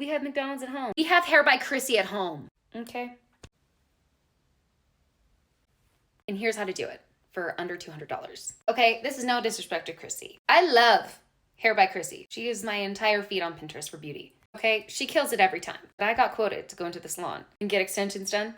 We have McDonald's at home. We have Hair by Chrissy at home. Okay. And here's how to do it for under $200. Okay, this is no disrespect to Chrissy. I love Hair by Chrissy. She is my entire feed on Pinterest for beauty. Okay, she kills it every time. But I got quoted to go into the salon and get extensions done.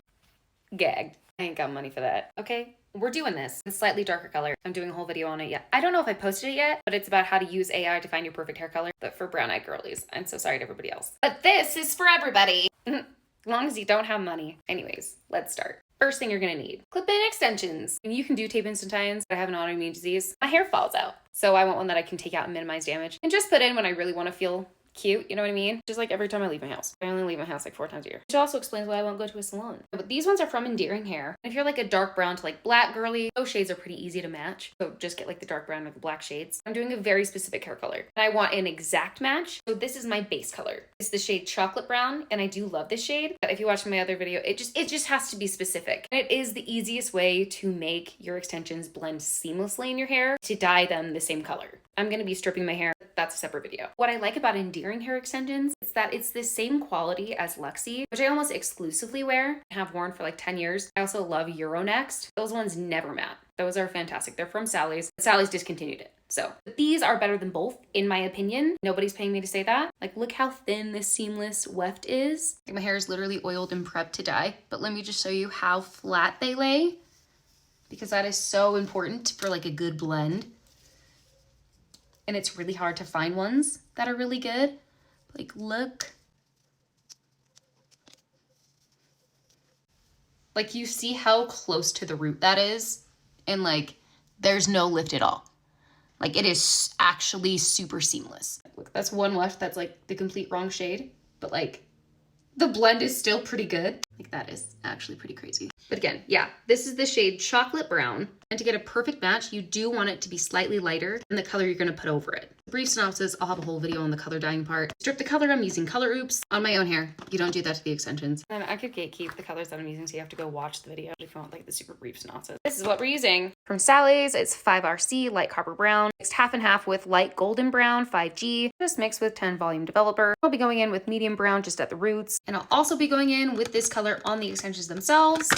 Gagged. I ain't got money for that. Okay, we're doing this in a slightly darker color. I'm doing a whole video on it yet. I don't know if I posted it yet, but it's about how to use AI to find your perfect hair color, but for brown-eyed girlies. I'm so sorry to everybody else. But this is for everybody. As long as you don't have money. Anyways, let's start. First thing you're gonna need, clip-in extensions. And you can do tape instantaneous, but I have an autoimmune disease. My hair falls out. So I want one that I can take out and minimize damage and just put in when I really wanna feel cute, you know what I mean? Just like every time I leave my house. I only leave my house like 4 times a year. Which also explains why I won't go to a salon. But these ones are from Endearing Hair. If you're like a dark brown to like black girly, those shades are pretty easy to match. So just get like the dark brown or the black shades. I'm doing a very specific hair color. And I want an exact match. So this is my base color. It's the shade chocolate brown. And I do love this shade. But if you watch my other video, it just has to be specific. And it is the easiest way to make your extensions blend seamlessly in your hair to dye them the same color. I'm going to be stripping my hair. That's a separate video. What I like about Endearing Hair extensions is that it's the same quality as Luxie, which I almost exclusively wear and have worn for like 10 years. I also love Euronext. Those ones never matte. Those are fantastic. They're from Sally's. Sally's discontinued it. So these are better than both, in my opinion. Nobody's paying me to say that. Like, look how thin this seamless weft is. My hair is literally oiled and prepped to dye. But let me just show you how flat they lay, because that is so important for like a good blend. And it's really hard to find ones that are really good. Like, look. Like, you see how close to the root that is? And like, there's no lift at all. Like, it is actually super seamless. Look, that's one weft that's like the complete wrong shade. But like, the blend is still pretty good. Like, that is actually pretty crazy. But again, yeah, this is the shade chocolate brown. And to get a perfect match, you do want it to be slightly lighter than the color you're gonna put over it. Brief synopsis, I'll have a whole video on the color dyeing part. Strip the color, I'm using Color Oops on my own hair. You don't do that to the extensions. And I could gatekeep the colors that I'm using, so you have to go watch the video if you want like the super brief synopsis. This is what we're using. From Sally's, it's 5RC, light copper brown, mixed half and half with light golden brown, 5G, just mixed with 10 volume developer. I'll be going in with medium brown just at the roots. And I'll also be going in with this color on the extensions themselves,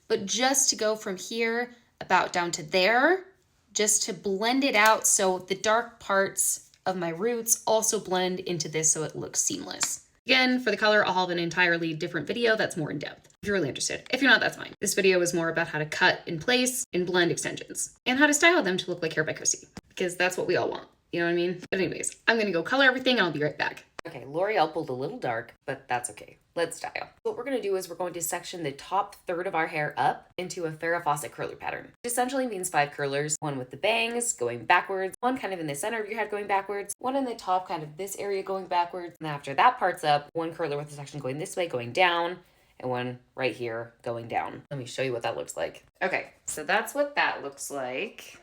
but just to go from here about down to there, just to blend it out so the dark parts of my roots also blend into this so it looks seamless. Again, for the color, I'll have an entirely different video that's more in depth if you're really interested. If you're not, that's fine. This video is more about how to cut in place and blend extensions and how to style them to look like Hair by Chrissy, because that's what we all want. You know what I mean? But anyways, I'm gonna go color everything and I'll be right back. Okay, L'Oreal pulled a little dark, but that's okay. Let's style. What we're gonna do is we're going to section the top third of our hair up into a Farrah Fawcett curler pattern. Which essentially means 5 curlers, one with the bangs going backwards, one kind of in the center of your head going backwards, one in the top kind of this area going backwards, and then after that part's up, one curler with a section going this way going down, and one right here going down. Let me show you what that looks like. Okay, so that's what that looks like.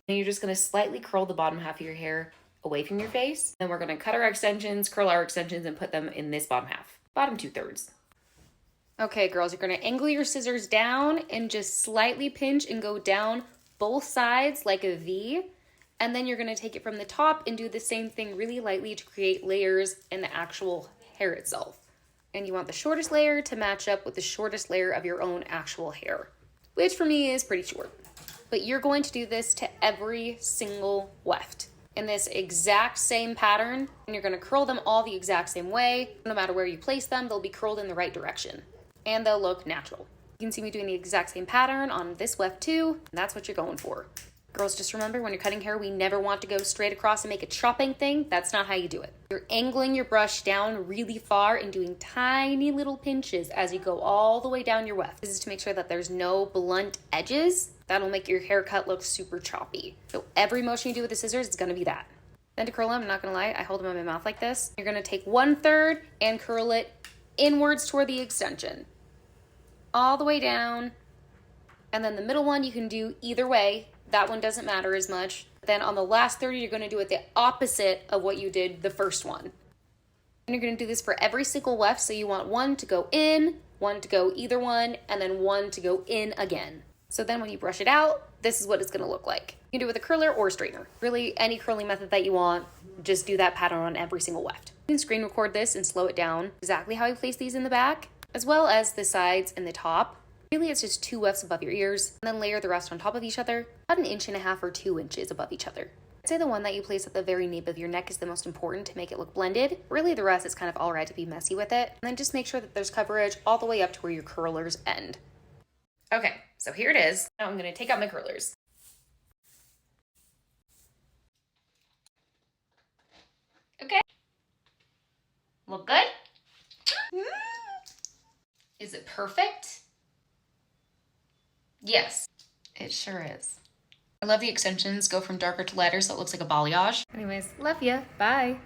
And you're just gonna slightly curl the bottom half of your hair away from your face. Then we're gonna cut our extensions, curl our extensions, and put them in this bottom half, bottom 2/3. Okay, girls, you're gonna angle your scissors down and just slightly pinch and go down both sides like a V. And then you're gonna take it from the top and do the same thing really lightly to create layers in the actual hair itself. And you want the shortest layer to match up with the shortest layer of your own actual hair, which for me is pretty short. But you're going to do this to every single weft in this exact same pattern, and you're gonna curl them all the exact same way. No matter where you place them, they'll be curled in the right direction and they'll look natural. You can see me doing the exact same pattern on this weft too, and that's what you're going for. Girls, just remember when you're cutting hair, we never want to go straight across and make a chopping thing. That's not how you do it. You're angling your brush down really far and doing tiny little pinches as you go all the way down your weft. This is to make sure that there's no blunt edges. That'll make your haircut look super choppy. So every motion you do with the scissors is gonna be that. Then to curl them, I'm not gonna lie, I hold them in my mouth like this. You're gonna take 1/3 and curl it inwards toward the extension. All the way down. And then the middle one you can do either way. That one doesn't matter as much. Then on the last 30, you're gonna do it the opposite of what you did the first one. And you're gonna do this for every single weft. So you want one to go in, one to go either one, and then one to go in again. So then when you brush it out, this is what it's gonna look like. You can do it with a curler or a straightener. Really, any curling method that you want, just do that pattern on every single weft. You can screen record this and slow it down exactly how I place these in the back, as well as the sides and the top. Really, it's just 2 wefts above your ears, and then layer the rest on top of each other, about 1.5 inches or 2 inches above each other. I'd say the one that you place at the very nape of your neck is the most important to make it look blended. Really, the rest is kind of all right to be messy with it. And then just make sure that there's coverage all the way up to where your curlers end. Okay, so here it is. Now I'm gonna take out my curlers. Okay. Look good? Is it perfect? Yes, it sure is. I love the extensions. Go from darker to lighter so it looks like a balayage. Anyways, love ya. Bye.